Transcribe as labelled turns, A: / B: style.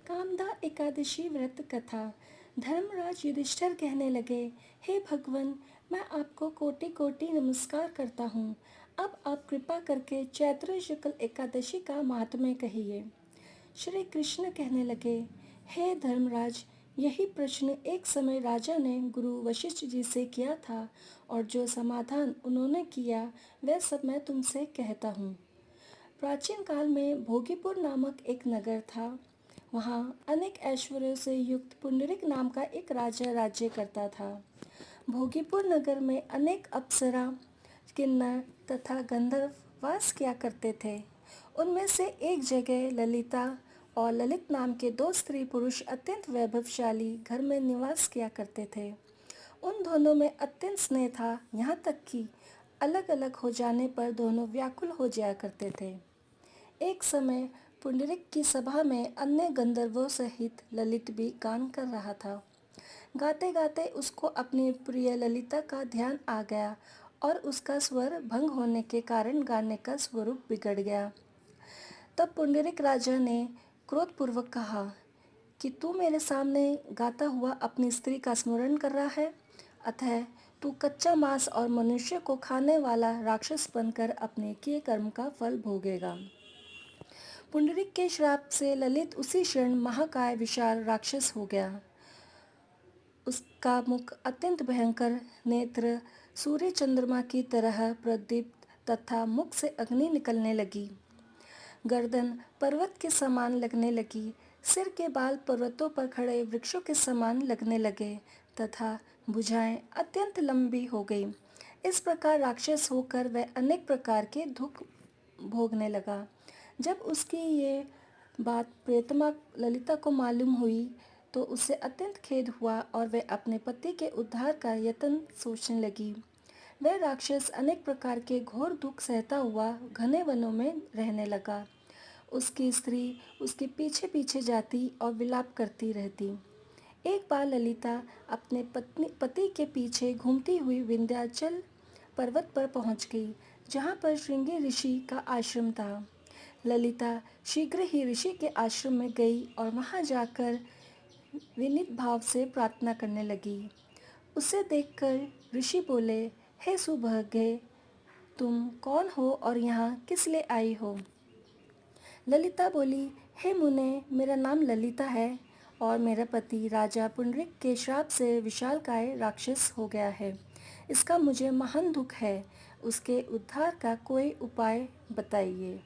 A: कामदा एकादशी व्रत कथा। धर्मराज युधिष्ठिर कहने लगे, हे भगवान, मैं आपको कोटि कोटि नमस्कार करता हूँ। अब आप कृपा करके चैत्र शुक्ल एकादशी का महात्म्य कहिए। श्री कृष्ण कहने लगे, हे धर्मराज, यही प्रश्न एक समय राजा ने गुरु वशिष्ठ जी से किया था और जो समाधान उन्होंने किया वह सब मैं तुमसे कहता हूँ। प्राचीन काल में भोगीपुर नामक एक नगर था। वहाँ अनेक ऐश्वर्यों से युक्त पुंडरीक नाम का एक राजा राज्य करता था। भोगीपुर नगर में अनेक अप्सरा, किन्नर तथा गंधर्व वास किया करते थे। उनमें से एक जगह ललिता और ललित नाम के दो स्त्री पुरुष अत्यंत वैभवशाली घर में निवास किया करते थे। उन दोनों में अत्यंत स्नेह था, यहाँ तक कि अलग अलग हो जाने पर दोनों व्याकुल हो जाया करते थे। एक समय पुंडरीक की सभा में अन्य गंधर्वों सहित ललित भी गान कर रहा था। गाते गाते उसको अपनी प्रिय ललिता का ध्यान आ गया और उसका स्वर भंग होने के कारण गाने का स्वरूप बिगड़ गया। तब पुंडरीक राजा ने क्रोधपूर्वक कहा कि तू मेरे सामने गाता हुआ अपनी स्त्री का स्मरण कर रहा है, अतः तू कच्चा मांस और मनुष्य को खाने वाला राक्षस बनकर अपने किए कर्म का फल भोगेगा। पुंडरीक के श्राप से ललित उसी क्षण महाकाय विशाल राक्षस हो गया। उसका मुख अत्यंत भयंकर, नेत्र सूर्य चंद्रमा की तरह प्रदीप्त तथा मुख से अग्नि निकलने लगी। गर्दन पर्वत के समान लगने लगी, सिर के बाल पर्वतों पर खड़े वृक्षों के समान लगने लगे तथा भुजाएं अत्यंत लंबी हो गई। इस प्रकार राक्षस होकर वह अनेक प्रकार के दुख भोगने लगा। जब उसकी ये बात प्रियतमा ललिता को मालूम हुई तो उसे अत्यंत खेद हुआ और वह अपने पति के उद्धार का यत्न सोचने लगी। वह राक्षस अनेक प्रकार के घोर दुख सहता हुआ घने वनों में रहने लगा। उसकी स्त्री उसके पीछे पीछे जाती और विलाप करती रहती। एक बार ललिता अपने पति के पीछे घूमती हुई विंध्याचल पर्वत पर पहुंच गई, जहां पर श्रृंगी ऋषि का आश्रम था। ललिता शीघ्र ही ऋषि के आश्रम में गई और वहां जाकर विनीत भाव से प्रार्थना करने लगी। उसे देखकर ऋषि बोले, हे सुभगे, तुम कौन हो और यहाँ किस लिए आई हो? ललिता बोली, हे मुने, मेरा नाम ललिता है और मेरा पति राजा पुंडरीक के श्राप से विशालकाय राक्षस हो गया है। इसका मुझे महान दुख है। उसके उद्धार का कोई उपाय बताइए।